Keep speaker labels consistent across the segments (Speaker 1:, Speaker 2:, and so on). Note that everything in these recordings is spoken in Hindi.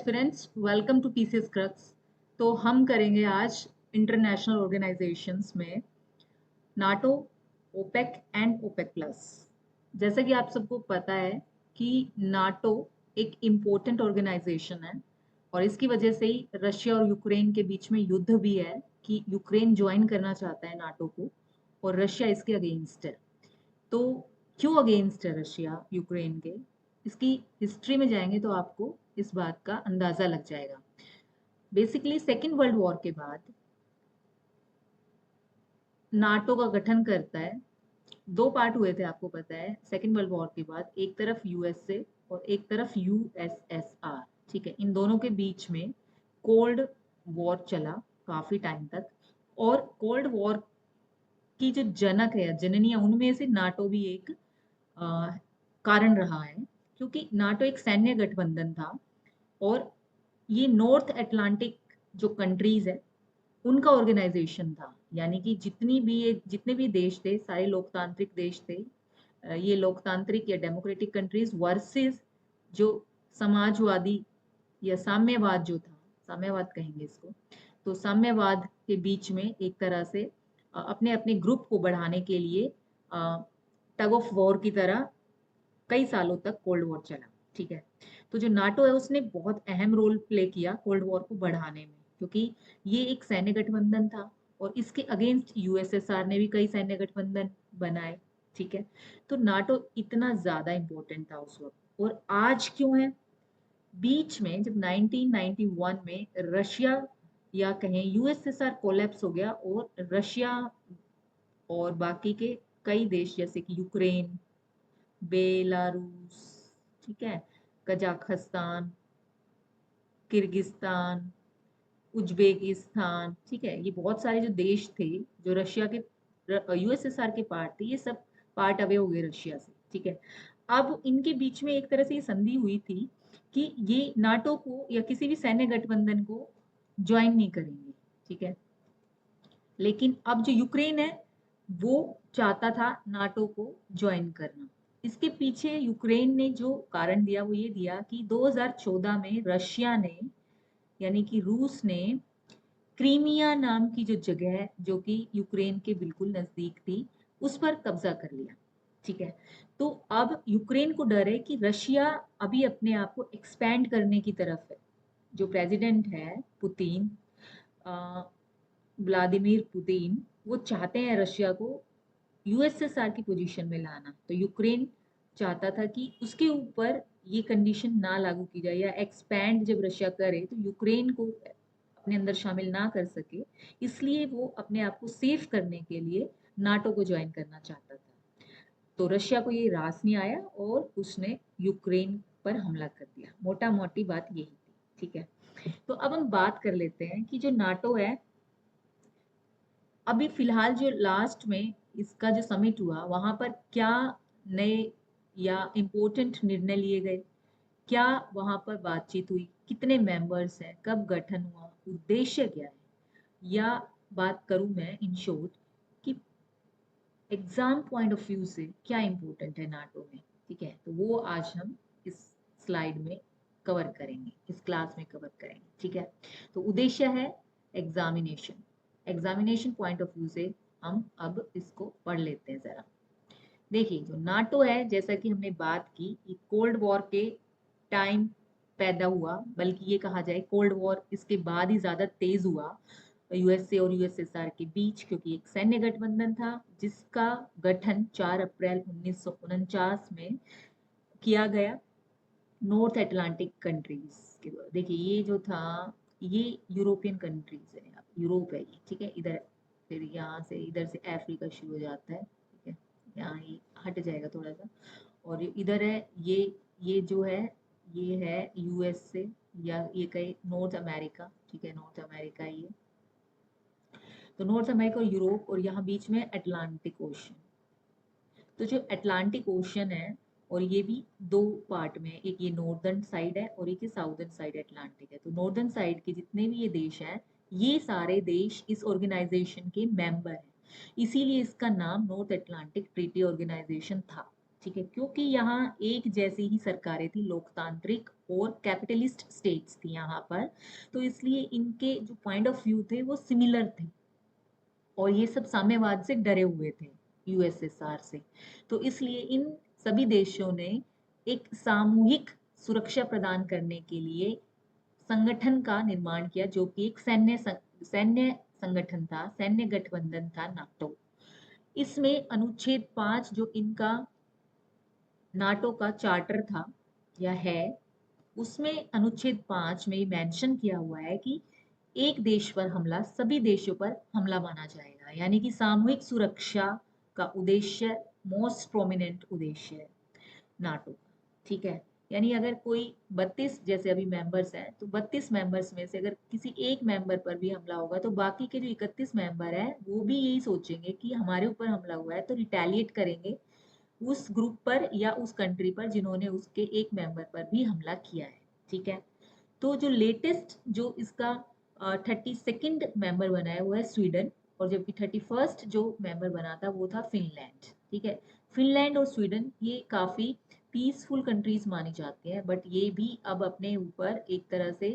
Speaker 1: Aspirants, welcome to PCS crux. तो हम करेंगे आज इंटरनेशनल ऑर्गेनाइजेशंस में NATO, OPEC and OPEC plus. जैसा कि आप सबको पता है कि नाटो एक इम्पोर्टेंट ऑर्गेनाइजेशन है और इसकी वजह से ही रशिया और यूक्रेन के बीच में युद्ध भी है कि यूक्रेन ज्वाइन करना चाहता है नाटो को और रशिया इसके अगेंस्ट है। तो क्यों अगेंस्ट है रशिया यूक्रेन के, इसकी हिस्ट्री में जाएंगे तो आपको इस बात का अंदाजा लग जाएगा। बेसिकली सेकेंड वर्ल्ड वॉर के बाद नाटो का गठन करता है। दो पार्ट हुए थे, आपको पता है। सेकेंड वर्ल्ड वॉर के बाद एक तरफ यूएसए और एक तरफ यूएसएसआर, ठीक है। इन दोनों के बीच में कोल्ड वॉर चला काफी टाइम तक। और कोल्ड वॉर की जो जनक है, जननी है, उनमें से नाटो भी एक कारण रहा है, क्योंकि नाटो एक सैन्य गठबंधन था और ये नॉर्थ अटलांटिक जो कंट्रीज है उनका ऑर्गेनाइजेशन था। यानी कि जितने भी देश थे सारे लोकतांत्रिक देश थे। ये लोकतांत्रिक या डेमोक्रेटिक कंट्रीज वर्सेस जो समाजवादी या साम्यवाद जो था, साम्यवाद कहेंगे इसको। तो साम्यवाद के बीच में एक तरह से अपने अपने ग्रुप को बढ़ाने के लिए टग ऑफ वॉर की तरह कई सालों तक कोल्ड वॉर चला, ठीक है। तो जो नाटो है उसने बहुत अहम रोल प्ले किया कोल्ड वॉर को बढ़ाने में, क्योंकि ये एक सैन्य गठबंधन था और इसके अगेंस्ट यूएसएसआर ने भी कई सैन्य गठबंधन बनाए, ठीक है। तो नाटो इतना ज्यादा इंपॉर्टेंट था उस वक्त। और आज क्यों है? बीच में जब 1991 में रशिया या कहें यूएसएसआर कोलैप्स हो गया और रशिया और बाकी के कई देश जैसे कि यूक्रेन, बेलारूस, ठीक है, कजाकिस्तान, किर्गिस्तान, उज्बेकिस्तान, ठीक है, ये बहुत सारे जो देश थे जो रशिया के यूएसएसआर के पार्ट थे, ये सब पार्ट अवे हो गए रशिया से, ठीक है। अब इनके बीच में एक तरह से ये संधि हुई थी कि ये नाटो को या किसी भी सैन्य गठबंधन को ज्वाइन नहीं करेंगे, ठीक है। लेकिन अब जो यूक्रेन है वो चाहता था नाटो को ज्वाइन करना। इसके पीछे यूक्रेन ने जो कारण दिया वो ये दिया कि 2014 में रशिया ने, यानी कि रूस ने, क्रीमिया नाम की जो जगह है जो कि यूक्रेन के बिल्कुल नजदीक थी उस पर कब्जा कर लिया, ठीक है। तो अब यूक्रेन को डर है कि रशिया अभी अपने आप को एक्सपैंड करने की तरफ है। जो प्रेसिडेंट है पुतिन, व्लादिमीर पुतिन, वो चाहते हैं रशिया को यूएसएसआर की पोजीशन में लाना। तो यूक्रेन चाहता था कि उसके ऊपर ये कंडीशन ना लागू की जाए, या एक्सपैंड जब रशिया करे तो यूक्रेन को अपने अंदर शामिल ना कर सके। इसलिए वो अपने आप को सेफ करने के लिए नाटो को ज्वाइन करना चाहता था। तो रशिया को ये रास नहीं आया और उसने यूक्रेन पर हमला कर दिया। मोटा मोटी बात यही थी, ठीक है। तो अब हम बात कर लेते हैं कि जो नाटो है, अभी फिलहाल जो लास्ट में इसका जो समिट हुआ वहां पर क्या नए या इम्पोर्टेंट निर्णय लिए गए, क्या वहां पर बातचीत हुई, कितने मेंबर्स हैं, कब गठन हुआ, उद्देश्य क्या है, या बात करूं मैं इन शॉर्ट कि एग्जाम पॉइंट ऑफ व्यू से क्या इम्पोर्टेंट है नाटो में, ठीक है। तो वो आज हम इस स्लाइड में कवर करेंगे, इस क्लास में कवर करेंगे, ठीक है। तो उद्देश्य है examination. Examination point of view से हम अब इसको पढ़ लेते हैं जरा। देखिए, जो नाटो है, जैसा कि हमने बात की, ये कोल्ड वॉर के टाइम पैदा हुआ, बल्कि ये कहा जाए कोल्ड वॉर इसके बाद ही ज्यादा तेज हुआ यूएसए और यूएसएसआर के बीच, क्योंकि एक सैन्य गठबंधन था जिसका गठन 4 अप्रैल 1949 में किया गया नॉर्थ अटलांटिक कंट्रीज के द्वारा। देखिए, ये जो था ये यूरोपियन कंट्रीज है, यूरोप है ये, ठीक है। इधर फिर यहाँ से इधर से अफ्रीका शुरू हो जाता है, ठीक है। यहाँ ये हट जाएगा थोड़ा सा, और इधर है ये जो है ये है यूएस से, या ये कहीं नॉर्थ अमेरिका, ठीक है, नॉर्थ अमेरिका ये। तो नॉर्थ अमेरिका और यूरोप, और यहाँ बीच में अटलांटिक ओशन। तो जो अटलांटिक ओशन है, और ये भी दो पार्ट में, एक ये नॉर्दर्न साइड है और एक ये साउदर्न साइड अटलांटिक है। तो नॉर्दर्न साइड के जितने भी ये देश हैं, ये सारे देश इस ऑर्गेनाइजेशन के मेंबर हैं। इसीलिए इसका नाम नॉर्थ अटलांटिक ट्रीटी ऑर्गेनाइजेशन था, ठीक है, क्योंकि यहाँ एक जैसी ही सरकारें थी, लोकतांत्रिक और कैपिटलिस्ट स्टेट्स थी यहाँ पर, तो इसलिए इनके जो पॉइंट ऑफ व्यू थे वो सिमिलर थे और ये सब साम्यवाद से डरे हुए थे, यूएसएसआर से। तो इसलिए इन सभी देशों ने एक सामूहिक सुरक्षा प्रदान करने के लिए संगठन का निर्माण किया, जो कि एक सैन्य संगठन था, सैन्य गठबंधन था, नाटो। इसमें अनुच्छेद 5 जो इनका नाटो का चार्टर था या है, उसमें अनुच्छेद 5 में मेंशन किया हुआ है कि एक देश पर हमला सभी देशों पर हमला माना जाएगा, यानी कि सामूहिक सुरक्षा का उद्देश्य मोस्ट प्रोमिनेंट उद्देश्य है नाटो का। ठीक है, यानी अगर कोई 32 जैसे अभी मेंबर्स हैं, तो 32 मेंबर्स में से अगर किसी एक मेंबर पर भी हमला होगा तो बाकी के जो 31 मेंबर हैं वो भी यही सोचेंगे कि हमारे ऊपर हमला हुआ है, तो रिटेलिएट करेंगे उस ग्रुप पर या उस कंट्री पर जिन्होंने उसके एक मेंबर पर भी हमला किया है। ठीक है, तो जो लेटेस्ट जो इसका 32nd मेंबर बना है वो है स्वीडन, और जबकि 31st जो मेंबर बना था वो था फिनलैंड। ठीक है, फिनलैंड और स्वीडन ये काफी पीसफुल कंट्रीज मानी जाती हैं, बट ये भी अब अपने ऊपर एक तरह से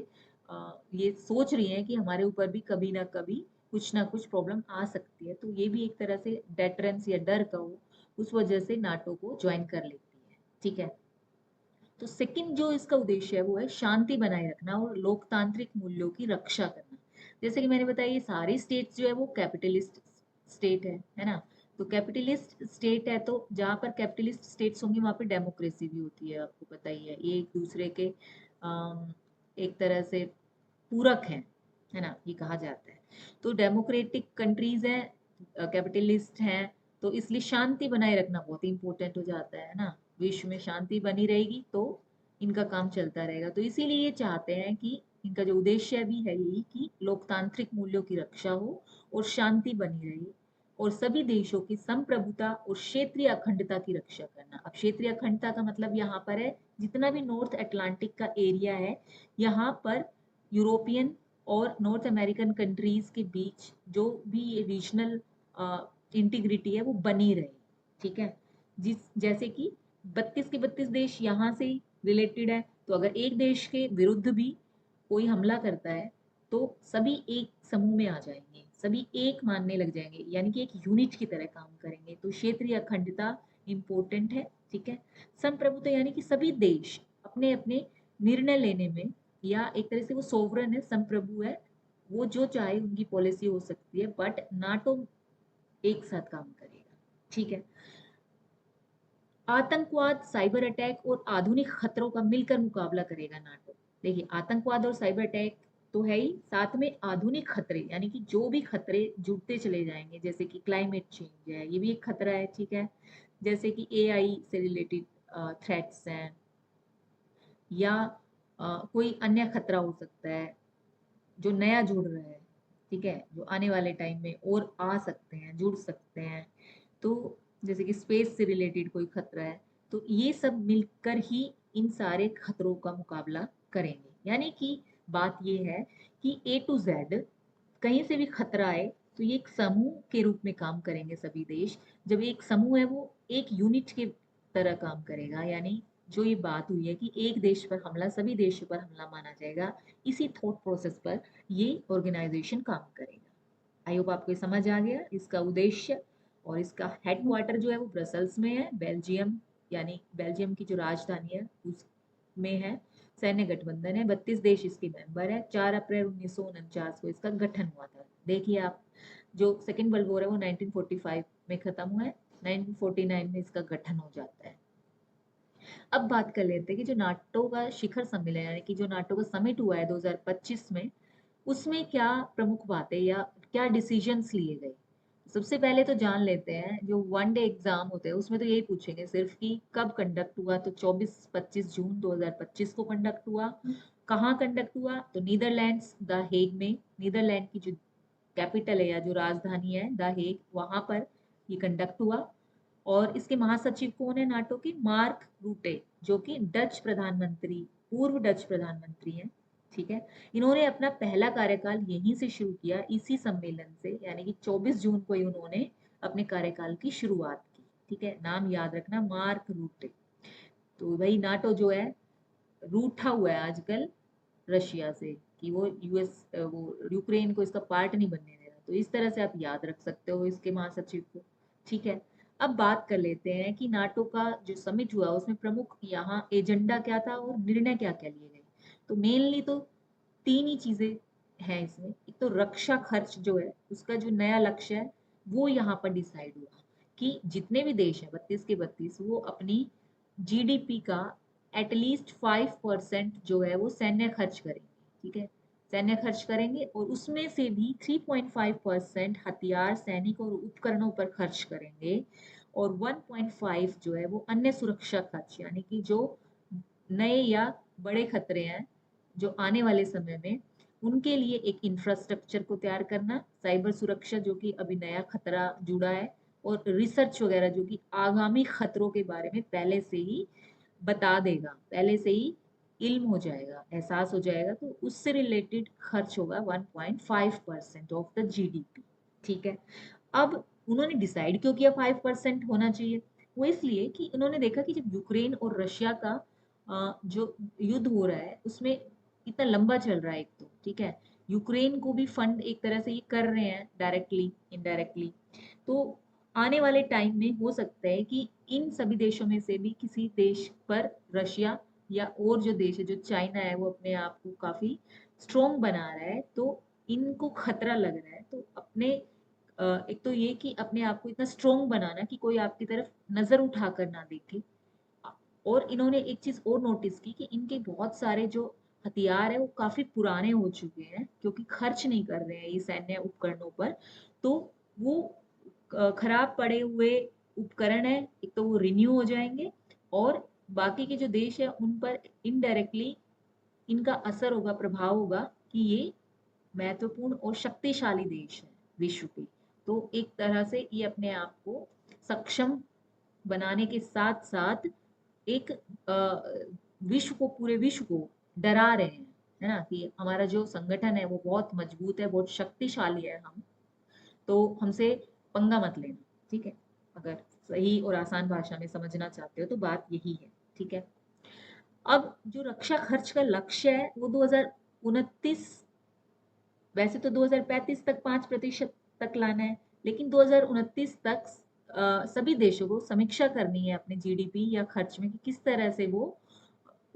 Speaker 1: ये सोच रही हैं कि हमारे ऊपर भी कभी ना कुछ प्रॉब्लम आ सकती है, तो ये भी एक तरह से डेटरेंस या डर कहो, उस वजह से नाटो को ज्वाइन कर लेती है। ठीक है, तो सेकंड जो इसका उद्देश्य है वो है शांति बनाए रखना और लोकतांत्रिक मूल्यों की रक्षा करना। जैसे कि मैंने बताया, ये सारी स्टेट्स जो है वो कैपिटलिस्ट स्टेट है ना। तो कैपिटलिस्ट स्टेट है, तो जहाँ पर कैपिटलिस्ट स्टेट्स होंगी वहाँ पे डेमोक्रेसी भी होती है, आपको पता ही है, ये एक दूसरे के एक तरह से पूरक है ना, ये कहा जाता है। तो डेमोक्रेटिक कंट्रीज हैं, कैपिटलिस्ट हैं, तो इसलिए शांति बनाए रखना बहुत इंपॉर्टेंट हो जाता है ना। विश्व में शांति बनी रहेगी तो इनका काम चलता रहेगा, तो इसीलिए ये चाहते हैं कि इनका जो उद्देश्य भी है यही कि लोकतांत्रिक मूल्यों की रक्षा हो और शांति बनी रहे और सभी देशों की संप्रभुता और क्षेत्रीय अखंडता की रक्षा करना। अब क्षेत्रीय अखंडता का मतलब यहाँ पर है जितना भी नॉर्थ अटलांटिक का एरिया है, यहाँ पर यूरोपियन और नॉर्थ अमेरिकन कंट्रीज के बीच जो भी ये रीजनल इंटीग्रिटी है वो बनी रहे। ठीक है, जिस जैसे कि 32 के 32 देश यहाँ से रिलेटेड है, तो अगर एक देश के विरुद्ध भी कोई हमला करता है तो सभी एक समूह में आ जाएंगे, सभी एक मानने लग जाएंगे, यानी कि एक यूनिट की तरह काम करेंगे, तो क्षेत्रीय अखंडता इंपॉर्टेंट है। ठीक है, संप्रभुता यानी कि सभी देश अपने अपने निर्णय लेने में, या एक तरह से वो सोवरन है, संप्रभु है, वो जो चाहे उनकी पॉलिसी हो सकती है, बट नाटो एक साथ काम करेगा। ठीक है, आतंकवाद, साइबर अटैक और आधुनिक खतरों का मिलकर मुकाबला करेगा नाटो। देखिए, आतंकवाद और साइबर अटैक तो है ही, साथ में आधुनिक खतरे, यानी कि जो भी खतरे जुड़ते चले जाएंगे, जैसे कि क्लाइमेट चेंज है, ये भी एक खतरा है। ठीक है, जैसे कि एआई से रिलेटेड थ्रेट्स हैं, या कोई अन्य खतरा हो सकता है जो नया जुड़ रहा है। ठीक है, जो आने वाले टाइम में और आ सकते हैं, जुड़ सकते हैं, तो जैसे कि स्पेस से रिलेटेड कोई खतरा है, तो ये सब मिलकर ही इन सारे खतरों का मुकाबला करेंगे। यानी कि बात ये है कि ए टू जेड कहीं से भी खतरा आए तो ये एक समूह के रूप में काम करेंगे सभी देश। जब एक समूह है वो एक यूनिट के तरह काम करेगा, यानी जो ये बात हुई है कि एक देश पर हमला सभी देशों पर हमला माना जाएगा, इसी थॉट प्रोसेस पर ये ऑर्गेनाइजेशन काम करेगा। आई होप आपको ये समझ आ गया इसका उद्देश्य। और इसका हेडक्वार्टर जो है वो ब्रसल्स में है, बेल्जियम, यानी बेल्जियम की जो राजधानी है उसमें है। सैन्य गठबंधन है, 32 देश इसके मेंबर है। 4 अप्रैल 1949 को इसका गठन हुआ था। देखिए आप, जो सेकेंड वर्ल्ड वॉर है वो 1945 में खत्म हुआ है, 1949 में इसका गठन हो जाता है। अब बात कर लेते हैं कि जो नाटो का शिखर सम्मेलन, यानी कि जो नाटो का समिट हुआ है 2025 में, उसमें क्या प्रमुख बातें या क्या डिसीजंस लिए गए। सबसे पहले तो जान लेते हैं, जो वन डे एग्जाम होते हैं उसमें तो यही पूछेंगे सिर्फ कि कब कंडक्ट हुआ, तो 24-25 जून 2025 को कंडक्ट हुआ। कहाँ कंडक्ट हुआ, तो नीदरलैंड्स द हेग में, नीदरलैंड की जो कैपिटल है या जो राजधानी है द हेग, वहां पर ये कंडक्ट हुआ। और इसके महासचिव कौन है नाटो के, मार्क रूटे, जो कि डच प्रधानमंत्री, पूर्व डच प्रधानमंत्री हैं। ठीक है, इन्होंने अपना पहला कार्यकाल यहीं से शुरू किया, इसी सम्मेलन से, यानी कि 24 जून को ही उन्होंने अपने कार्यकाल की शुरुआत की। ठीक है, नाम याद रखना, मार्क रूटे। तो वही नाटो जो है रूठा हुआ है आजकल रशिया से कि वो यूएस वो यूक्रेन को इसका पार्ट नहीं बनने दे रहा। तो इस तरह से आप याद रख सकते हो इसके महासचिव को। ठीक है, अब बात कर लेते हैं कि नाटो का जो समिट हुआ उसमें प्रमुख यहाँ एजेंडा क्या था और निर्णय क्या क्या लिए गए। तो मेनली तो तीन ही चीजें हैं इसमें। एक तो रक्षा खर्च जो है उसका जो नया लक्ष्य है वो यहाँ पर डिसाइड हुआ कि जितने भी देश हैं 32 के 32 वो अपनी जीडीपी का एटलीस्ट 5% जो है वो सैन्य खर्च करेंगे। ठीक है, सैन्य खर्च करेंगे और उसमें से भी 3.5% हथियार, सैनिक और उपकरणों पर खर्च करेंगे और 1.5 जो है वो अन्य सुरक्षा खर्च, यानी कि जो नए या बड़े खतरे हैं जो आने वाले समय में उनके लिए एक इंफ्रास्ट्रक्चर को तैयार करना, साइबर सुरक्षा जो कि अभी नया खतरा जुड़ा है, और रिसर्च वगैरह जो कि आगामी खतरों के बारे में पहले से ही बता देगा, पहले से ही इल्म हो जाएगा, एहसास हो जाएगा। तो उससे रिलेटेड खर्च होगा 1.5% ऑफ द जीडीपी। ठीक है, अब उन्होंने डिसाइड क्यों किया 5% होना चाहिए? वो इसलिए कि उन्होंने देखा कि जब यूक्रेन और रशिया का जो युद्ध हो रहा है उसमें इतना लंबा चल रहा है एक तो, ठीक है, यूक्रेन को भी फंड एक तरह से ये कर रहे हैं डायरेक्टली इनडायरेक्टली। तो आने वाले टाइम में हो सकता है कि इन सभी देशों में से भी किसी देश पर रशिया या और जो देश है जो चाइना है वो अपने आप को काफी स्ट्रोंग बना रहा है, तो इनको खतरा लग रहा है। तो अपने एक तो ये कि अपने आप को इतना स्ट्रोंग बनाना कि कोई आपकी तरफ नजर उठाकर ना देखे। और इन्होंने एक चीज और नोटिस की कि इनके बहुत सारे जो हथियार है वो काफी पुराने हो चुके हैं क्योंकि खर्च नहीं कर रहे हैं ये सैन्य उपकरणों पर। तो वो खराब पड़े हुए उपकरण है, एक तो वो रिन्यू हो जाएंगे और बाकी के जो देश है उन पर इनडायरेक्टली इनका असर होगा, प्रभाव होगा कि ये महत्वपूर्ण और शक्तिशाली देश है विश्व के। तो एक तरह से ये अपने आप को सक्षम बनाने के साथ साथ एक विश्व को, पूरे विश्व को डरा रहे हैं, है ना, कि हमारा जो संगठन है वो बहुत मजबूत है, बहुत शक्तिशाली है, हम तो हमसे पंगा मत लेना। ठीक है, अगर सही और आसान भाषा में समझना चाहते हो तो बात यही है। ठीक है, अब जो रक्षा खर्च का लक्ष्य है वो 2029, वैसे तो 2035 तक 5% तक लाना है, लेकिन 2029 तक सभी देशों को समीक्षा करनी है अपने जीडीपी या खर्च में कि किस तरह से वो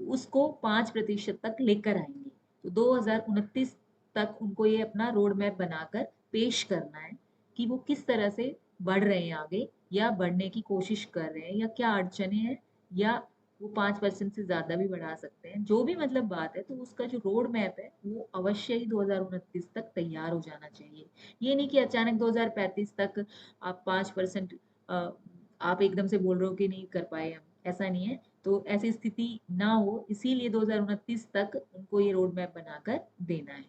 Speaker 1: उसको 5% तक लेकर आएंगे। तो 2029 तक उनको ये अपना रोड मैप बनाकर पेश करना है कि वो किस तरह से बढ़ रहे हैं आगे या बढ़ने की कोशिश कर रहे हैं या क्या अड़चने हैं, या वो 5% से ज्यादा भी बढ़ा सकते हैं, जो भी मतलब बात है। तो उसका जो रोड मैप है वो अवश्य ही 2029 तक तैयार हो जाना चाहिए। ये नहीं कि अचानक 2035 तक आप 5% आप एकदम से बोल रहे हो कि नहीं कर पाए हम, ऐसा नहीं है। तो ऐसी स्थिति ना हो इसीलिए 2029 तक उनको ये रोड मैप बनाकर देना है।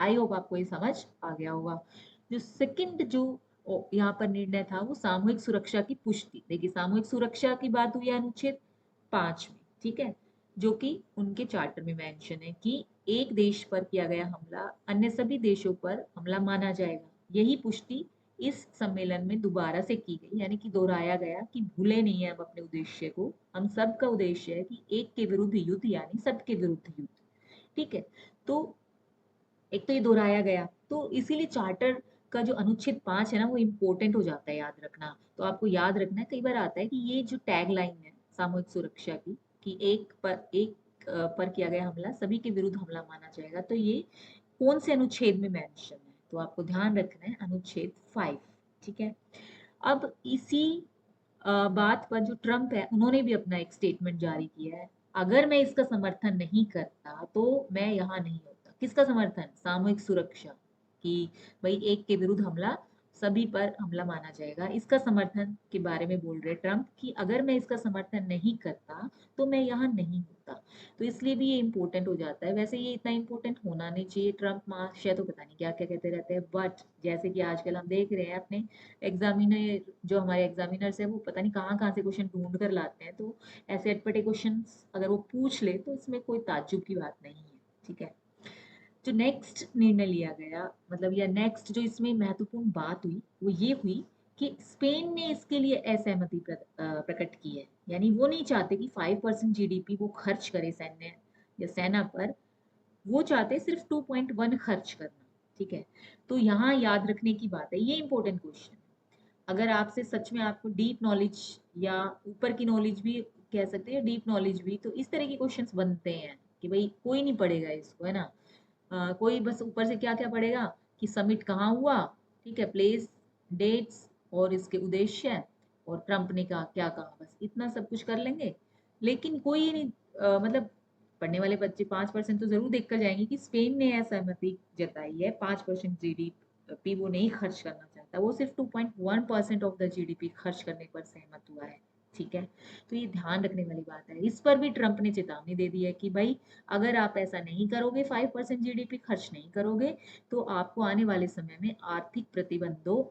Speaker 1: आई होप आपको ये समझ आ गया होगा। जो सेकंड जो यहाँ पर निर्णय था वो सामूहिक सुरक्षा की पुष्टि। देखिए, सामूहिक सुरक्षा की बात हुई है अनुच्छेद 5 में, ठीक है, जो कि उनके चार्टर में मेंशन है कि एक देश पर किया गया हमला अन्य सभी देशों पर हमला माना जाएगा। यही पुष्टि इस सम्मेलन में दोबारा से की गई, यानी कि दोहराया गया कि भूले नहीं है हम अपने उद्देश्य को। हम सबका उद्देश्य है कि एक के विरुद्ध युद्ध यानी सबके विरुद्ध युद्ध। ठीक है, तो एक तो ये दोहराया गया, तो इसीलिए चार्टर का जो अनुच्छेद 5 है ना वो इम्पोर्टेंट हो जाता है याद रखना। तो आपको याद रखना है, कई बार आता है कि ये जो टैग लाइन है सामूहिक सुरक्षा की कि एक पर किया गया हमला सभी के विरुद्ध हमला माना जाएगा, तो ये कौन से अनुच्छेद में मेंशन है? तो आपको ध्यान रखना है अनुच्छेद 5। ठीक है, अब इसी बात पर जो ट्रम्प है उन्होंने भी अपना एक स्टेटमेंट जारी किया है। अगर मैं इसका समर्थन नहीं करता तो मैं यहाँ नहीं होता। किसका समर्थन? सामूहिक सुरक्षा कि भाई एक के विरुद्ध हमला सभी पर हमला माना जाएगा, इसका समर्थन के बारे में बोल रहे ट्रम्प कि अगर मैं इसका समर्थन नहीं करता तो मैं यहाँ नहीं होता। तो इसलिए भी ये इम्पोर्टेंट हो जाता है। वैसे ये इतना इम्पोर्टेंट होना नहीं चाहिए, ट्रम्प महाशय तो पता नहीं क्या क्या कहते रहते हैं, बट जैसे कि आजकल हम देख रहे हैं अपने एग्जामिनर, जो हमारे एग्जामिनर्स है वो पता नहीं कहाँ कहाँ से क्वेश्चन ढूंढ कर लाते हैं। तो ऐसे अटपटे क्वेश्चन अगर वो पूछ ले तो इसमें कोई ताज्जुब की बात नहीं है। ठीक है, जो नेक्स्ट निर्णय लिया गया, मतलब या नेक्स्ट जो इसमें महत्वपूर्ण बात हुई वो ये हुई कि स्पेन ने इसके लिए असहमति प्रकट की है, यानी वो नहीं चाहते कि 5% जीडीपी वो खर्च करे सैन्य या सेना पर, वो चाहते सिर्फ 2.1 खर्च करना। ठीक है, तो यहाँ याद रखने की बात है, ये इंपॉर्टेंट क्वेश्चन। अगर आपसे सच में आपको डीप नॉलेज या ऊपर की नॉलेज भी कह सकते हैं, डीप नॉलेज भी, तो इस तरह के क्वेश्चंस बनते हैं कि भाई कोई नहीं पढ़ेगा इसको, है ना। कोई बस ऊपर से क्या क्या पढ़ेगा कि समिट कहाँ हुआ, ठीक है, प्लेस, डेट्स और इसके उद्देश्य, और ट्रम्प ने कहा क्या कहा, बस इतना सब कुछ कर लेंगे। लेकिन कोई नहीं मतलब पढ़ने वाले बच्चे 5% तो जरूर देख कर जाएंगे कि स्पेन ने असहमति जताई है, 5% जीडीपी वो नहीं खर्च करना चाहता, वो सिर्फ 2.1% ऑफ द जीडीपी खर्च करने पर सहमत हुआ है। ठीक है, तो ये ध्यान रखने वाली बात है। इस पर भी ट्रंप ने चेतावनी दे दी है कि भाई अगर आप ऐसा नहीं करोगे, 5% जीडीपी खर्च नहीं करोगे, तो आपको आने वाले समय में आर्थिक प्रतिबंधों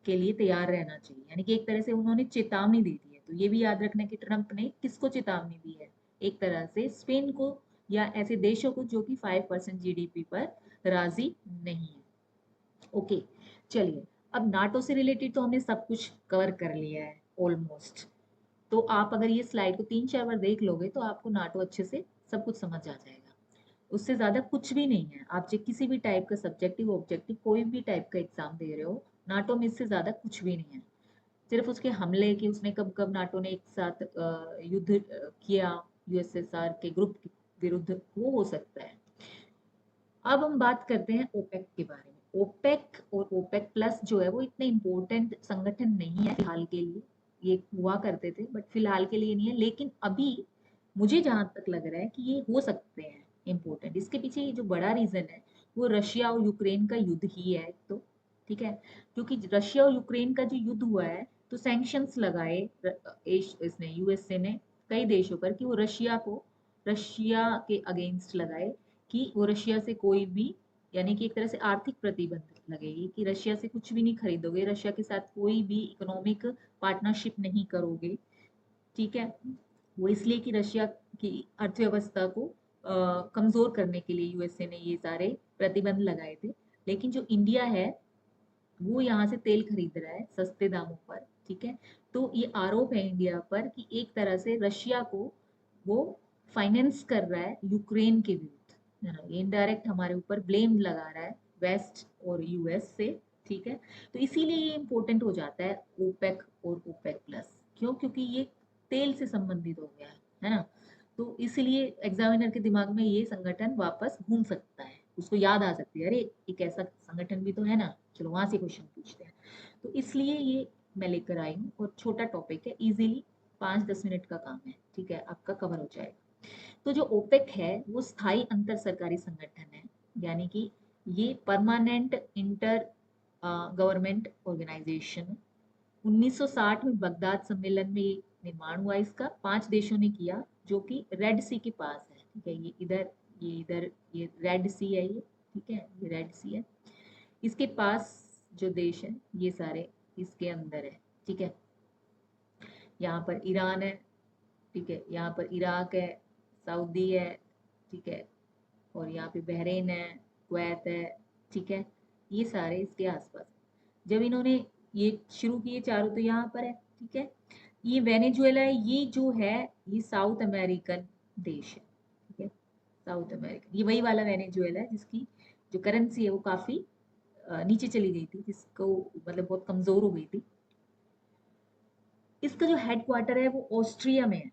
Speaker 1: के लिए तैयार रहना चाहिए। यानी कि एक तरह से उन्होंने चेतावनी दे दी है। तो ये भी याद रखना कि ट्रंप ने किसको चेतावनी दी है, एक तरह से स्पेन को या ऐसे देशों को जो कि 5% जीडीपी पर राजी नहीं है। ओके, चलिए, अब नाटो से रिलेटेड तो हमने सब कुछ कवर कर लिया है ऑलमोस्ट। तो आप अगर ये स्लाइड को 3-4 बार देख लोगे तो आपको नाटो अच्छे से सब कुछ समझ आ जाएगा। उससे ज्यादा कुछ भी नहीं है। आप जो किसी भी टाइप का सब्जेक्टिव ऑब्जेक्टिव कोई भी टाइप का एग्जाम दे रहे हो, नाटो में इससे ज्यादा कुछ भी नहीं है। सिर्फ उसके हमले कि उसने कब कब नाटो ने एक साथ युद्ध किया यूएसएसआर के ग्रुप के विरुद्ध, वो हो सकता है। अब हम बात करते हैं ओपेक के बारे में। ओपेक और ओपेक प्लस जो है वो इतने इम्पोर्टेंट संगठन नहीं है फिलहाल के लिए। ये हुआ करते थे बट फिलहाल के लिए नहीं है, लेकिन अभी मुझे जहां तक लग रहा है कि ये हो सकते हैं इम्पोर्टेंट। इसके पीछे ये जो बड़ा रीजन है वो रशिया और यूक्रेन का युद्ध ही है, तो ठीक है, क्योंकि रशिया और यूक्रेन का जो युद्ध हुआ है तो सैंक्शंस लगाए इसने, यूएसए ने कई देशों पर कि वो रशिया के अगेंस्ट लगाए कि वो रशिया से कोई भी, यानी कि एक तरह से आर्थिक प्रतिबंध लगेगी कि रशिया से कुछ भी नहीं खरीदोगे, रशिया के साथ कोई भी इकोनॉमिक पार्टनरशिप नहीं करोगे। ठीक है, वो इसलिए कि रशिया की अर्थव्यवस्था को कमजोर करने के लिए यूएसए ने ये सारे प्रतिबंध लगाए थे। लेकिन जो इंडिया है वो यहाँ से तेल खरीद रहा है सस्ते दामों पर। ठीक है, तो ये आरोप है इंडिया पर कि एक तरह से रशिया को वो फाइनेंस कर रहा है यूक्रेन के विरुद्ध, है ना। ये इनडायरेक्ट हमारे ऊपर ब्लेम लगा रहा है वेस्ट और यूएस से। ठीक है, तो इसीलिए ये इम्पोर्टेंट हो जाता है ओपेक और ओपेक प्लस। क्यों? क्योंकि ये तेल से संबंधित हो गया है ना। तो इसलिए एग्जामिनर के दिमाग में ये संगठन वापस घूम सकता है, उसको याद आ सकती है, अरे एक ऐसा संगठन भी तो है ना, चलो वहां से क्वेश्चन पूछते हैं। तो इसलिए ये मैं लेकर आई हूँ, और छोटा टॉपिक है, इजीली 5-10 मिनट का काम है, ठीक है, आपका कवर हो जाएगा। तो जो ओपेक है वो स्थायी अंतर सरकारी संगठन है, यानी कि ये परमानेंट इंटर गवर्नमेंट ऑर्गेनाइजेशन। 1960 में बगदाद सम्मेलन में ये निर्माण हुआ इसका, 5 देशों ने किया जो कि रेड सी के पास है। ठीक है, ये इधर ये रेड सी है, ये ठीक है, ये रेड सी है, इसके पास जो देश है ये सारे इसके अंदर है। ठीक है, यहाँ पर ईरान है, ठीक है, यहाँ पर इराक है, सऊदी है, ठीक है, और यहाँ पे बहरीन है, कुवैत है। ठीक है, ये सारे इसके आसपास। जब इन्होंने ये शुरू किए चारों तो यहाँ पर है। ठीक है, ये वेनेजुएला है, ये जो है ये साउथ अमेरिकन देश है। ठीक है, साउथ अमेरिकन, ये वही वाला वेनेजुएला है जिसकी जो करेंसी है वो काफी नीचे चली गई थी, जिसको मतलब बहुत कमजोर हो गई थी। इसका जो हेडक्वार्टर है वो ऑस्ट्रिया में है।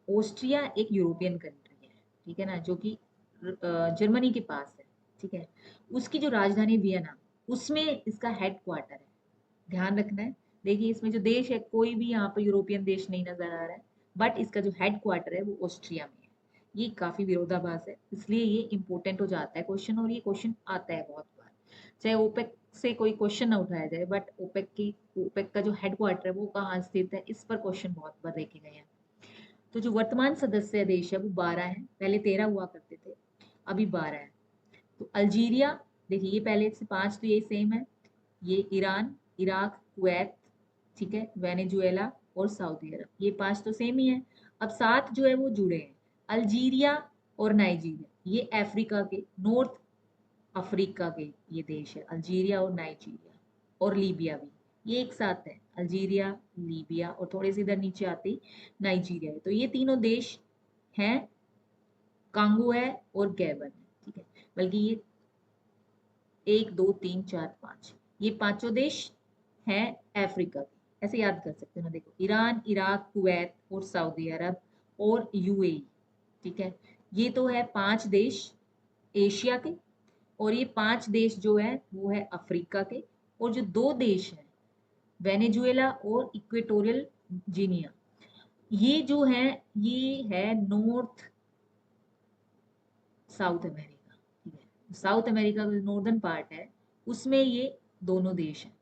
Speaker 1: ऑस्ट्रिया एक यूरोपियन कंट्री है, ठीक है ना, जो कि जर्मनी के पास है। ठीक है, उसकी जो राजधानी वियना, उसमें इसका हेडक्वार्टर है। ध्यान रखना है। देखिए इसमें जो देश है कोई भी यहाँ पर यूरोपियन देश नहीं नजर आ रहा है, बट इसका जो हेडक्वार्टर है वो ऑस्ट्रिया में है। ये काफी विरोधाभास है, इसलिए ये इंपॉर्टेंट हो जाता है क्वेश्चन, और ये क्वेश्चन आता है बहुत बार। चाहे ओपेक से कोई क्वेश्चन ना उठाया जाए, बट ओपेक का जो हेडक्वार्टर है वो कहाँ स्थित है, इस पर क्वेश्चन बहुत बार देखे गए हैं। तो जो वर्तमान सदस्य देश है वो 12 है, पहले 13 हुआ करते थे, अभी 12 है। तो अल्जीरिया, देखिए ये पहले से 5 तो ये सेम है, ये ईरान, इराक, कुवैत, ठीक है, वेनेजुएला और सऊदी अरब, ये 5 तो सेम ही है। अब 7 जो है वो जुड़े हैं, अल्जीरिया और नाइजीरिया, ये अफ्रीका के, नॉर्थ अफ्रीका के ये देश है, अल्जीरिया और नाइजीरिया, और लीबिया भी, ये एक साथ है, अल्जीरिया, लीबिया और थोड़े से इधर नीचे आते ही नाइजीरिया है। तो ये तीनों देश हैं, कांगो है और गैबन है, ठीक है। बल्कि ये 1 2 3 4 5, ये पांचों देश हैं अफ्रीका के। ऐसे याद कर सकते हो ना, देखो ईरान, इराक, कुवैत और सऊदी अरब और यूएई, ठीक है। ये तो है 5 देश एशिया के, और ये 5 देश जो है वो है अफ्रीका के। और जो 2 देश हैं वेनेजुएला और इक्वेटोरियल गिनिया, ये जो है ये है नॉर्थ साउथ अमेरिका, ठीक है। साउथ अमेरिका का जो नॉर्दर्न पार्ट है उसमें ये दोनों देश हैं,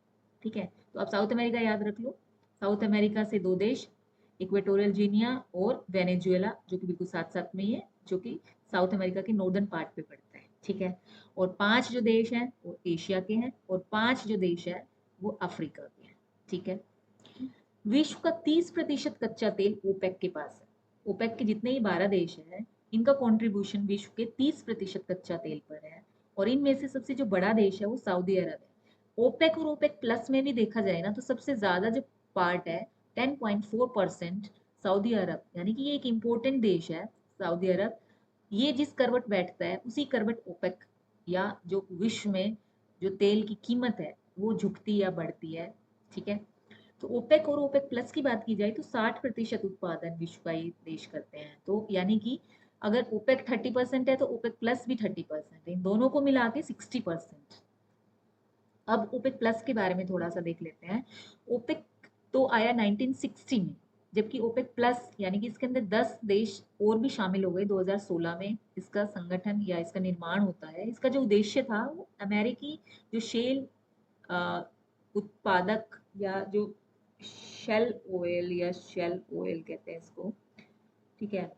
Speaker 1: ठीक है। तो आप साउथ अमेरिका याद रख लो। साउथ अमेरिका से 2 देश, इक्वेटोरियल गिनिया और वेनेजुएला, जो कि बिल्कुल साथ साथ में ही है, जो कि साउथ अमेरिका के नॉर्दर्न पार्ट पे पड़ता है, ठीक है। और 5 जो देश हैं वो एशिया के हैं, और 5 जो देश है वो अफ्रीका के हैं, ठीक है। विश्व का 30% कच्चा तेल ओपेक के पास है। ओपेक के जितने ही 12 देश हैं, इनका कंट्रीब्यूशन विश्व के 30% कच्चा तेल पर है। और इनमें से सबसे जो बड़ा देश है वो सऊदी अरब है। ओपेक और ओपेक प्लस में भी देखा जाए ना, तो सबसे ज्यादा जो पार्ट है 10.4% सऊदी अरब, यानी कि ये एक इम्पोर्टेंट देश है सऊदी अरब। ये जिस करवट बैठता है उसी करवट ओपेक या जो विश्व में जो तेल की कीमत है वो झुकती या बढ़ती है, ठीक है। तो ओपेक और ओपेक प्लस की बात की जाए तो 60% उत्पादन विश्व का ये देश करते हैं। तो यानी कि अगर ओपेक 30% है तो ओपेक प्लस भी 30% है, इन दोनों को मिला के 60%। अब ओपेक प्लस के बारे में थोड़ा सा देख लेते हैं। ओपेक तो आया 1960 में, जबकि ओपेक प्लस यानी कि इसके अंदर 10 देश और भी शामिल हो गए 2016 में। इसका संगठन या इसका निर्माण होता है। इसका जो उद्देश्य था वो अमेरिकी जो शेल उत्पादक या जो शेल ऑयल कहते हैं इसको, ठीक है,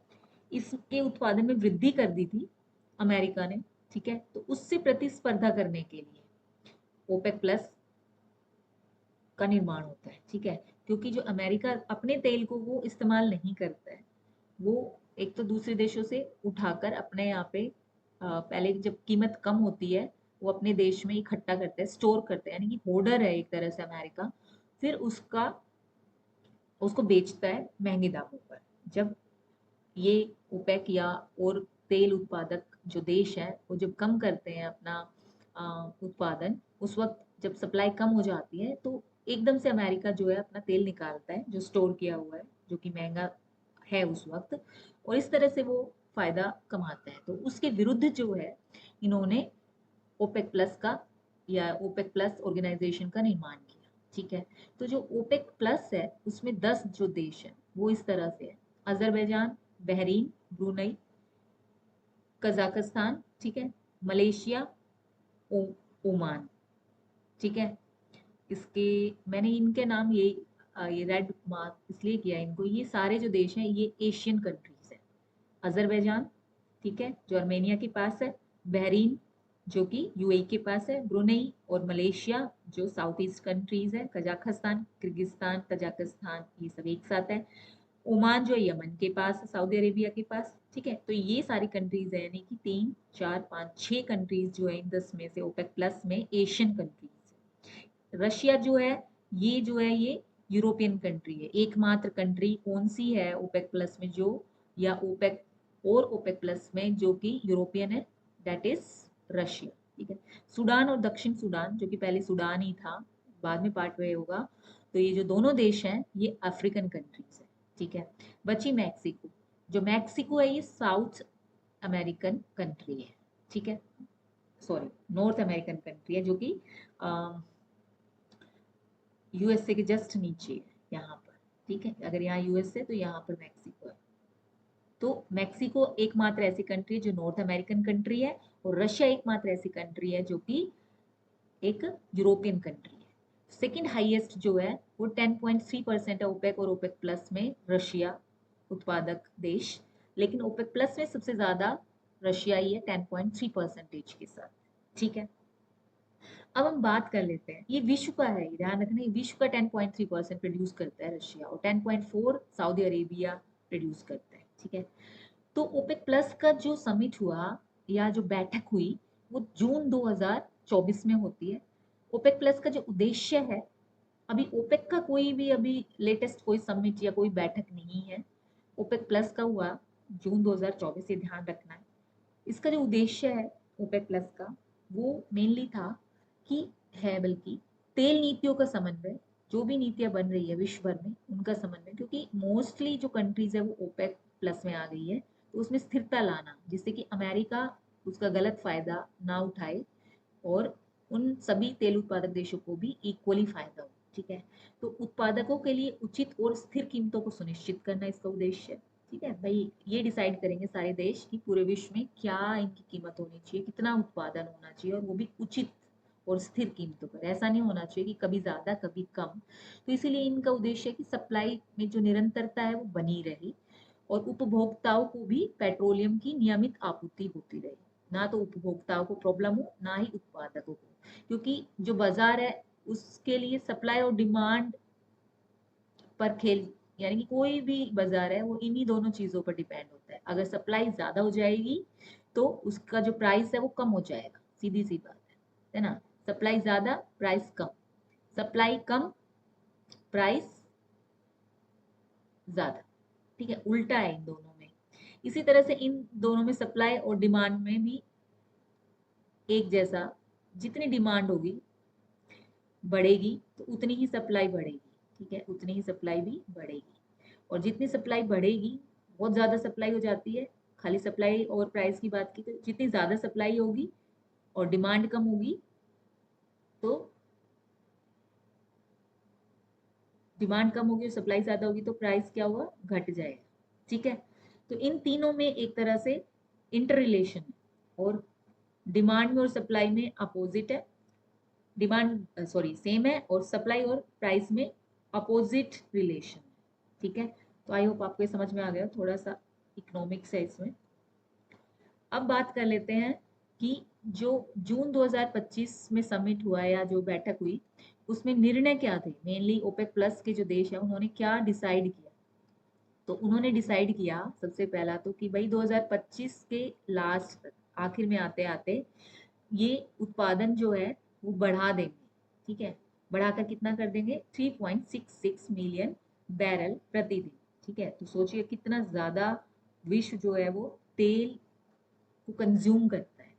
Speaker 1: इसके उत्पादन में वृद्धि कर दी थी अमेरिका ने, ठीक है। तो उससे प्रतिस्पर्धा करने के लिए ओपेक प्लस का निर्माण होता है, ठीक है। क्योंकि जो अमेरिका अपने तेल को वो इस्तेमाल नहीं करता है, वो एक तो दूसरे देशों से उठाकर अपने यहाँ पे पहले जब कीमत कम होती है वो अपने देश में इकट्ठा करते हैं, स्टोर करते हैं, यानी कि होर्डर है एक तरह से अमेरिका। फिर उसको बेचता है महंगे दामों पर। जब ये ओपेक या और तेल उत्पादक जो देश है वो जब कम करते हैं अपना उत्पादन, उस वक्त जब सप्लाई कम हो जाती है तो एकदम से अमेरिका जो है अपना तेल निकालता है जो स्टोर किया हुआ है, जो कि महंगा है उस वक्त, और इस तरह से वो फायदा कमाता है। तो उसके विरुद्ध जो है इन्होंने ओपेक प्लस का या ओपेक प्लस ऑर्गेनाइजेशन का निर्माण किया, ठीक है। तो जो ओपेक प्लस है उसमें 10 जो देश हैं वो इस तरह से है: अजरबैजान, बहरीन, ब्रुनई, कजाकिस्तान, ठीक है, मलेशिया, ओ, ओमान, ठीक है। इसके मैंने इनके नाम ये रेड मार्क इसलिए किया इनको, ये सारे जो देश हैं ये एशियन कंट्रीज है। अजरबैजान, ठीक है, जो अर्मेनिया के पास है, बहरीन जो कि यूएई के पास है, ब्रुनई और मलेशिया जो साउथ ईस्ट कंट्रीज है, कजाकिस्तान, किर्गिस्तान, तजाकिस्तान, ये सब एक साथ है, ओमान जो है यमन के पास, सऊदी अरेबिया के पास, ठीक है। तो ये सारी कंट्रीज है, यानी कि 3 4 5 6 कंट्रीज जो है इन 10 में से ओपेक प्लस में एशियन कंट्रीज है। रशिया जो है ये यूरोपियन कंट्री है। एकमात्र कंट्री कौन सी है ओपेक प्लस में जो, या ओपेक और ओपेक प्लस में जो कि यूरोपियन है, दैट इज रशिया, ठीक है। सूडान और दक्षिण सूडान, जो कि पहले सूडान ही था बाद में पार्ट वे होगा, तो ये जो दोनों देश हैं ये अफ्रीकन कंट्रीज है, ठीक है। बची मैक्सिको। जो मैक्सिको है ये साउथ अमेरिकन कंट्री है, ठीक है, सॉरी नॉर्थ अमेरिकन कंट्री है, जो कि यूएसए के जस्ट नीचे है यहाँ पर, ठीक है। अगर यहाँ यूएसए तो यहाँ पर मैक्सिको है। तो मैक्सिको एकमात्र ऐसी कंट्री है जो नॉर्थ अमेरिकन कंट्री है, और रशिया एकमात्र ऐसी कंट्री है जो कि एक यूरोपियन कंट्री है। सेकंड हाईएस्ट जो है वो 10.3% है ओपेक और ओपेक प्लस में, रशिया उत्पादक देश। लेकिन ओपेक प्लस में सबसे ज्यादा रशिया ही है 10.3% के साथ, ठीक है। अब हम बात कर लेते हैं, ये विश्व का है, ध्यान रखना, ये विश्व का 10.3% प्रोड्यूस करता है रशिया, और 10.4 सऊदी अरेबिया प्रोड्यूस करता है, ठीक है। तो ओपेक प्लस का जो समिट हुआ या जो बैठक हुई वो जून 2024 में होती है। ओपेक प्लस का जो उद्देश्य है अभी ओपेक का कोई भी अभी लेटेस्ट कोई समिट या कोई बैठक नहीं है। ओपेक प्लस का हुआ जून 2024 से, ध्यान रखना है। इसका जो उद्देश्य है ओपेक प्लस का, वो मेनली था कि है बल्कि तेल नीतियों का समन्वय, जो भी नीतियां बन रही है विश्व भर में उनका समन्वय, क्योंकि मोस्टली जो कंट्रीज है वो ओपेक प्लस में आ गई है, तो उसमें स्थिरता लाना, जिससे कि अमेरिका उसका गलत फायदा ना उठाए और उन सभी तेल उत्पादक देशों को भी इक्वली फायदा हो। ठीक है, तो उत्पादकों के लिए उचित और स्थिर कीमतों को सुनिश्चित करना इसका उद्देश्य है। ठीक है भाई, ये डिसाइड करेंगे सारे देश कि पूरे विश्व में क्या इनकी कीमत होनी चाहिए, कितना उत्पादन होना चाहिए, और वो भी उचित और स्थिर कीमतों पर। ऐसा नहीं होना चाहिए कि कभी ज्यादा कभी कम। तो इसीलिए इनका उद्देश्य है कि सप्लाई में जो निरंतरता है वो बनी रहे और उपभोक्ताओं को भी पेट्रोलियम की नियमित आपूर्ति होती रहे। ना तो उपभोक्ताओं को प्रॉब्लम हो, ना ही उत्पादकों को, क्योंकि जो बाजार है उसके लिए सप्लाई और डिमांड पर खेल, यानी कि कोई भी बाजार है वो इन्हीं दोनों चीजों पर डिपेंड होता है। अगर सप्लाई ज्यादा हो जाएगी तो उसका जो प्राइस है वो कम हो जाएगा, सीधी सी बात है ना। सप्लाई ज्यादा, प्राइस कम, सप्लाई कम, प्राइस ज्यादा। ठीक है, उल्टा है इन दोनों में। इसी तरह से इन दोनों में सप्लाई और डिमांड में भी एक जैसा, जितनी डिमांड होगी बढ़ेगी तो उतनी ही सप्लाई बढ़ेगी। ठीक है, उतनी ही सप्लाई भी बढ़ेगी, और जितनी सप्लाई बढ़ेगी, बहुत ज्यादा सप्लाई हो जाती है, खाली सप्लाई और प्राइस की बात की तो जितनी ज्यादा सप्लाई होगी और डिमांड कम होगी, तो डिमांड कम होगी और सप्लाई ज्यादा होगी तो प्राइस क्या हुआ, घट जाएगा। ठीक है, तो इन तीनों में एक तरह से इंटर रिलेशन है, और डिमांड में और सप्लाई में अपोजिट है। डिमांड सॉरी सेम है, और सप्लाई और प्राइस में अपोजिट रिलेशन है। ठीक है, तो आई होप आपको ये समझ में आ गया, थोड़ा सा इकोनॉमिक्स है इसमें। अब बात कर लेते हैं कि जो जून 2025 में समिट हुआ या जो बैठक हुई, उसमें निर्णय क्या थे, मेनली ओपेक प्लस के जो देश है उन्होंने क्या डिसाइड किया। तो उन्होंने डिसाइड किया सबसे पहला तो कि भाई 2025 के लास्ट तक, आखिर में आते आते ये उत्पादन जो है वो बढ़ा देंगे। ठीक है, बढ़ाकर कितना कर देंगे, 3.66 मिलियन बैरल प्रतिदिन। ठीक है, तो सोचिए कितना ज्यादा विश्व जो है वो तेल को कंज्यूम करता है।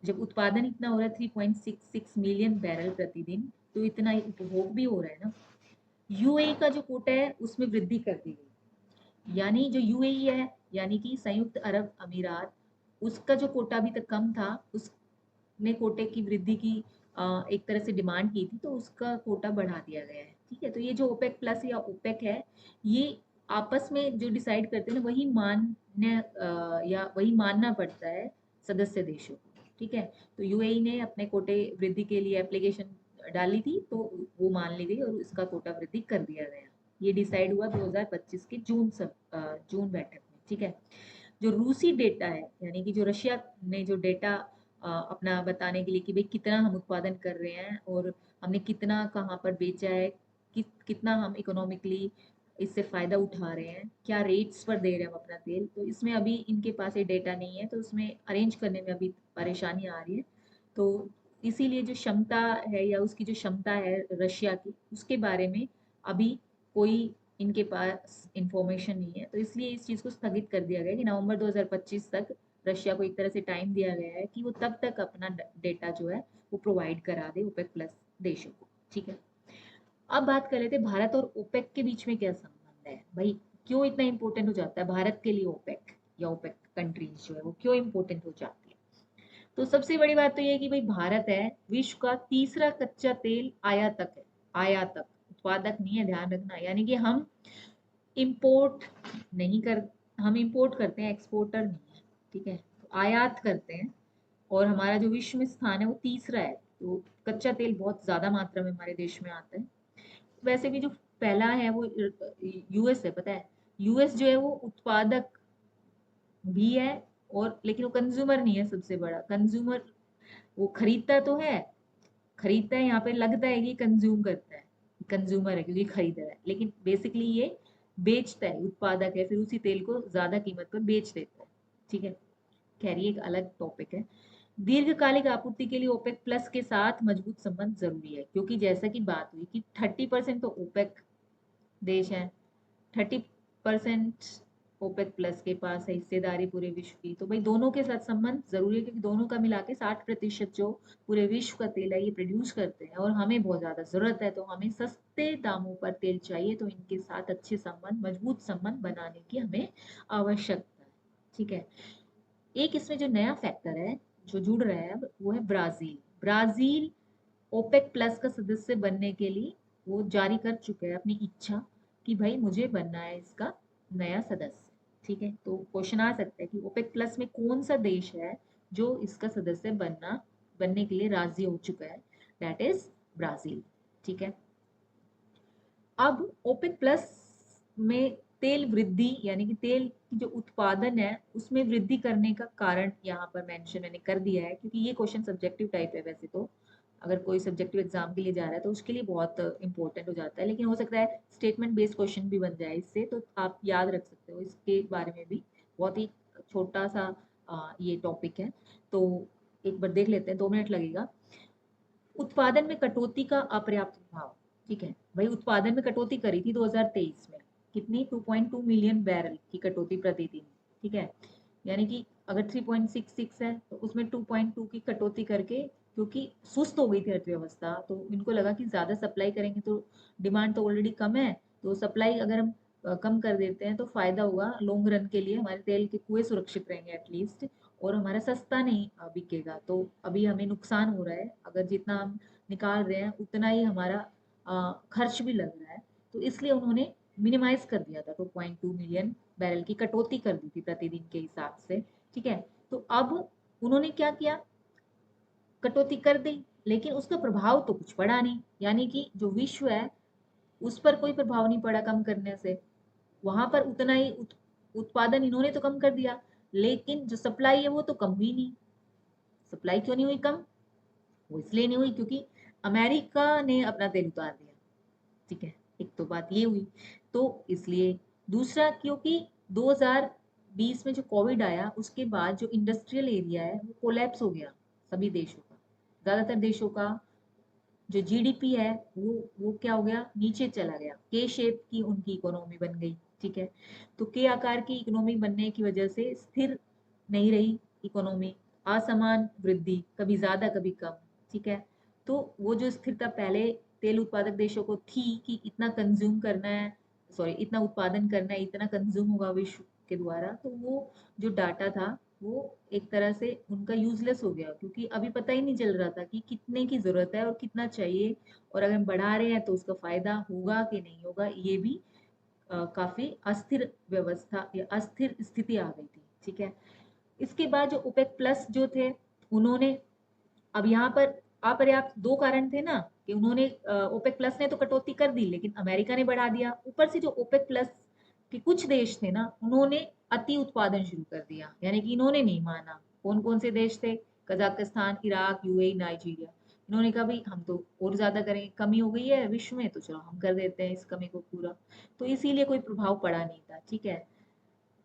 Speaker 1: जब उत्पादन इतना हो रहा है 3.66 मिलियन बैरल प्रतिदिन, तो इतना ही उपभोग भी हो रहा है ना। यूएई का जो कोटा है उसमें वृद्धि कर दी गई, यानी जो यूएई है यानी कि संयुक्त अरब अमीरात, उसका जो कोटा अभी तक कम था, उसने कोटे की वृद्धि की एक तरह से डिमांड की थी, तो उसका कोटा बढ़ा दिया गया है। ठीक है, तो ये जो ओपेक प्लस या ओपेक है, ये आपस में जो डिसाइड करते हैं ना, वही मान्य या वही मानना पड़ता है सदस्य देशों को। ठीक है, तो यूएई ने अपने कोटे वृद्धि के लिए एप्लीकेशन डाली थी, तो वो मान ली गई और इसका कोटा वृद्धि कर दिया गया। ये डिसाइड हुआ 2025 के जून बैठक में। ठीक है, जो रूसी डेटा है, यानी कि जो रशिया ने जो डेटा अपना बताने के लिए कि भाई कितना हम उत्पादन कर रहे हैं और हमने कितना कहाँ पर बेचा है, कितना हम इकोनॉमिकली इससे फायदा उठा रहे हैं, क्या रेट्स पर दे रहे हैं हम अपना तेल, तो इसमें अभी इनके पास ये डेटा नहीं है, तो उसमें अरेंज करने में अभी परेशानी आ रही है। तो इसीलिए जो क्षमता है या उसकी जो क्षमता है रशिया की, उसके बारे में अभी कोई इनके पास इंफॉर्मेशन नहीं है। तो इसलिए इस चीज़ को स्थगित कर दिया गया कि नवंबर 2025 तक रशिया को एक तरह से टाइम दिया गया है कि वो तब तक अपना डेटा जो है वो प्रोवाइड करा दे ओपेक प्लस देशों को। ठीक है, अब बात कर लेते हैं भारत और ओपेक के बीच में क्या संबंध है भाई, क्यों इतना इंपॉर्टेंट हो जाता है भारत के लिए ओपेक या ओपेक कंट्रीज जो है वो क्यों इंपॉर्टेंट हो जाती है। तो सबसे बड़ी बात तो ये है कि भाई भारत है विश्व का तीसरा कच्चा तेल आयातक है। आयातक, उत्पादक नहीं है, ध्यान रखना। यानी कि हम इंपोर्ट नहीं कर, हम इंपोर्ट करते हैं, एक्सपोर्टर नहीं है। ठीक है, तो आयात करते हैं, और हमारा जो विश्व में स्थान है वो तीसरा है। तो कच्चा तेल बहुत ज्यादा मात्रा में हमारे देश में आता है। वैसे भी जो पहला है वो यूएस है, पता है। यूएस जो है वो उत्पादक भी है, और लेकिन वो कंज्यूमर नहीं है सबसे बड़ा कंज्यूमर। वो खरीदता तो है, खरीदता है, यहाँ पे लगता है कि कंज्यूम करता है, कंज्यूमर है क्योंकि खरीद रहा है, लेकिन बेसिकली ये बेचता है, उत्पादक है, फिर उसी तेल को ज्यादा कीमत पर बेच देता है। ठीक है, खैर ये एक अलग टॉपिक है। दीर्घकालिक आपूर्ति के लिए ओपेक प्लस के साथ मजबूत संबंध जरूरी है, क्योंकि जैसा कि बात हुई कि 30% तो ओपेक देश हैं, 30% ओपेक प्लस के पास है हिस्सेदारी पूरे विश्व की। तो भाई दोनों के साथ संबंध जरूरी है, क्योंकि दोनों का मिला के 60% जो पूरे विश्व का तेल है ये प्रोड्यूस करते हैं, और हमें बहुत ज्यादा जरूरत है, तो हमें सस्ते दामों पर तेल चाहिए, तो इनके साथ अच्छे संबंध, मजबूत संबंध बनाने की हमें आवश्यकता है। ठीक है। एक इसमें जो नया फैक्टर है जो जुड़ रहा है अब, वो है ब्राजील। ब्राजील ओपेक प्लस का सदस्य बनने के लिए वो जारी कर चुके हैं अपनी इच्छा कि भाई मुझे बनना है इसका नया सदस्य। ठीक है। तो क्वेश्चन आ सकता है कि ओपेक प्लस में कौन सा देश है जो इसका सदस्य बनने के लिए राजी हो चुका है? That is Brazil. ठीक है। अब ओपेक प्लस में तेल वृद्धि यानी कि तेल की जो उत्पादन है उसमें वृद्धि करने का कारण यहाँ पर मेंशन मैंने कर दिया है, क्योंकि ये क्वेश्चन सब्जेक्टिव टाइप है। वैसे तो अगर कोई सब्जेक्टिव एग्जाम के लिए जा रहा है तो उसके लिए बहुत इंपॉर्टेंट हो जाता है, लेकिन हो सकता है स्टेटमेंट बेस्ड क्वेश्चन भी बन जाए इससे, तो आप याद रख सकते हो इसके बारे में भी। बहुत ही छोटा सा ये टॉपिक है, तो एक बार देख लेते हैं, 2 मिनट लगेगा। उत्पादन में कटौती का अपर्याप्त प्रभाव। ठीक है भाई, उत्पादन में कटौती करी थी 2023 में, कितनी? 2.2 मिलियन बैरल की कटौती प्रतिदिन। ठीक है। यानी कि अगर 3.66 है तो उसमें 2.2 की कटौती करके, क्योंकि सुस्त हो गई थी अर्थव्यवस्था, तो इनको लगा कि ज्यादा सप्लाई करेंगे तो डिमांड तो ऑलरेडी कम है, तो सप्लाई अगर हम कम कर देते हैं तो फायदा होगा लॉन्ग रन के लिए, हमारे तेल के कुएं सुरक्षित रहेंगे एटलीस्ट, और हमारा सस्ता नहीं बिकेगा। तो अभी हमें नुकसान हो रहा है, अगर जितना हम निकाल रहे हैं उतना ही हमारा खर्च भी लग रहा है, तो इसलिए उन्होंने मिनिमाइज कर दिया था। 2.2 मिलियन बैरल की कटौती कर दी थी प्रतिदिन के हिसाब से। ठीक है। तो अब उन्होंने क्या किया? कटौती कर दी, लेकिन उसका प्रभाव तो कुछ पड़ा नहीं, यानी कि जो विश्व है उस पर कोई प्रभाव नहीं पड़ा कम करने से। वहां पर उतना ही उत्पादन इन्होंने तो कम कर दिया, लेकिन जो सप्लाई है वो तो कम हुई नहीं। सप्लाई क्यों नहीं हुई कम? वो इसलिए नहीं हुई क्योंकि अमेरिका ने अपना तेल उतार दिया। ठीक है। एक तो बात ये हुई, तो इसलिए। दूसरा, क्योंकि 2020 में जो कोविड आया उसके बाद जो इंडस्ट्रियल एरिया है वो कोलैप्स हो गया सभी देशों का। ज्यादातर देशों का जो जीडीपी है वो क्या हो गया? नीचे चला गया। के शेप की उनकी इकोनॉमी बन गई। ठीक है। तो के आकार की इकोनॉमी बनने की वजह से स्थिर नहीं रही इकोनॉमी, असमान वृद्धि, कभी ज्यादा कभी कम। ठीक है। तो वो जो स्थिरता पहले तेल उत्पादक देशों को थी कि इतना कंज्यूम करना है, सॉरी इतना उत्पादन करना है, इतना कंज्यूम होगा विश्व के द्वारा, तो वो जो डाटा था वो एक तरह से उनका यूजलेस हो गया, क्योंकि अभी पता ही नहीं चल रहा था कि कितने की जरूरत है और कितना चाहिए, और अगर हम बढ़ा रहे हैं तो उसका फायदा होगा कि नहीं होगा, ये भी काफी अस्थिर व्यवस्था या अस्थिर स्थिति आ गई थी। ठीक है। इसके बाद जो ओपेक प्लस जो थे उन्होंने, अब यहाँ पर अपर्याप्त दो कारण थे ना, कि उन्होंने ओपेक प्लस ने तो कटौती कर दी लेकिन अमेरिका ने बढ़ा दिया, ऊपर से जो ओपेक प्लस के कुछ देश थे ना उन्होंने अति उत्पादन शुरू कर दिया, यानी कि इन्होंने नहीं माना। कौन कौन से देश थे? Kazakhstan, Iraq, UAE, Nigeria. इन्होंने कहा भाई हम तो और ज्यादा करेंगे, कमी हो गई है विश्व में तो चलो हम कर देते हैं इस कमी को पूरा। तो इसीलिए कोई प्रभाव पड़ा नहीं था। ठीक है।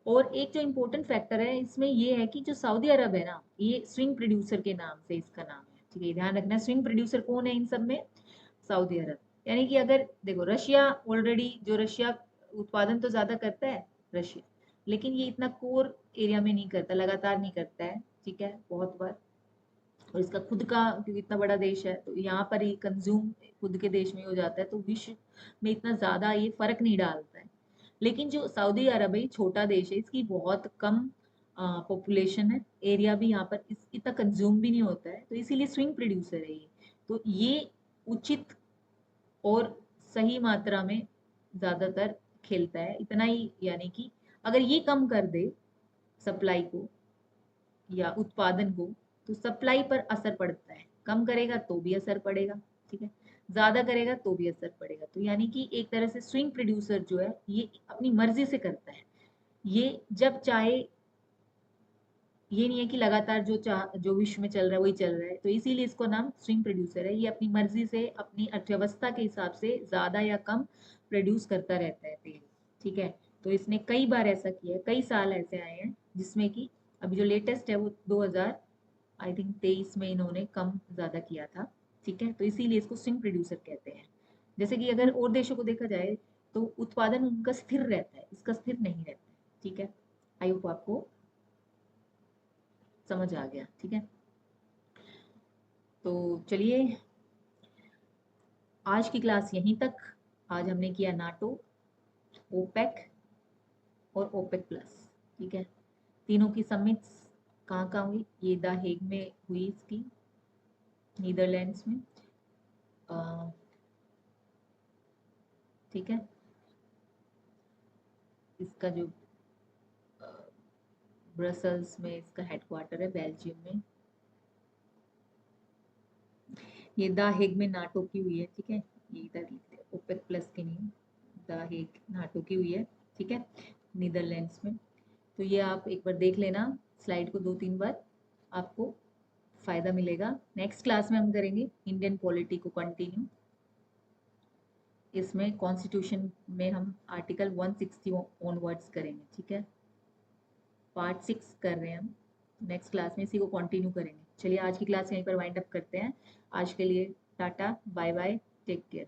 Speaker 1: और एक जो इम्पोर्टेंट फैक्टर है इसमें ये है कि जो सऊदी अरब है ना, ये स्विंग प्रोड्यूसर के नाम से इसका नाम है। ठीक है, ध्यान रखना। स्विंग प्रोड्यूसर कौन है इन सब में? सऊदी अरब। यानी कि अगर देखो, रशिया ऑलरेडी, जो रशिया उत्पादन तो ज्यादा करता है रशिया, लेकिन ये इतना कोर एरिया में नहीं करता, लगातार नहीं करता है। ठीक है, बहुत बार। और इसका खुद का, क्योंकि इतना बड़ा देश है तो यहाँ पर ही कंज्यूम खुद के देश में हो जाता है, तो विश्व में इतना ज्यादा ये फर्क नहीं डालता है। लेकिन जो सऊदी अरब है, छोटा देश है, इसकी बहुत कम पॉपुलेशन है, एरिया भी यहाँ पर इतना कंज्यूम भी नहीं होता है, तो इसीलिए स्विंग प्रोड्यूसर है ये। तो ये उचित और सही मात्रा में ज्यादातर खेलता है, इतना ही। यानी कि अगर ये कम कर दे सप्लाई को या उत्पादन को, तो सप्लाई पर असर पड़ता है। कम करेगा तो भी असर पड़ेगा। ठीक है। ज्यादा करेगा तो भी असर पड़ेगा। तो यानी कि एक तरह से स्विंग प्रोड्यूसर जो है ये अपनी मर्जी से करता है, ये जब चाहे, ये नहीं है कि लगातार जो विश्व में चल रहा है वही चल रहा है, तो इसीलिए इसको नाम स्विंग प्रोड्यूसर है। ये अपनी मर्जी से अपनी अर्थव्यवस्था के हिसाब से ज्यादा या कम प्रोड्यूस करता रहता है तेल। ठीक है। तो इसने कई बार ऐसा किया है, कई साल ऐसे आए हैं जिसमें कि अभी जो लेटेस्ट है वो 2000 आई थिंक 23 में इन्होंने कम ज़्यादा किया था। ठीक है, तो इसीलिए इसको स्विंग प्रोड्यूसर कहते हैं। जैसे कि अगर और देशों को देखा जाए तो उत्पादन उनका स्थिर रहता है, इसका स्थिर नहीं रहता है। ठीक है, आई होप आपको समझ आ गया। ठीक है, तो चलिए आज की क्लास यहीं तक। आज हमने किया नाटो, ओपेक और ओपेक प्लस। ठीक है, तीनों की समिट्स कहाँ कहाँ हुई, ये द हेग में हुई इसकी, नीदरलैंड्स में। ठीक है, इसका जो ब्रसल्स में इसका हेडक्वार्टर है, बेल्जियम में। ये द हेग में नाटो की हुई है। ठीक है, ये इधर लिखते हैं, ओपेक प्लस की नहीं, द हेग नाटो की हुई है। ठीक है, नीदरलैंड्स में। तो ये आप एक बार देख लेना स्लाइड को 2-3 बार, आपको फायदा मिलेगा। नेक्स्ट क्लास में हम करेंगे इंडियन पॉलिटी को कंटिन्यू। इसमें कॉन्स्टिट्यूशन में हम आर्टिकल 160 ऑनवर्ड्स करेंगे। ठीक है, पार्ट 6 कर रहे हैं हम। नेक्स्ट क्लास में इसी को कंटिन्यू करेंगे। चलिए आज की क्लास यहीं पर वाइंड अप करते हैं। आज के लिए tata, bye bye, take care.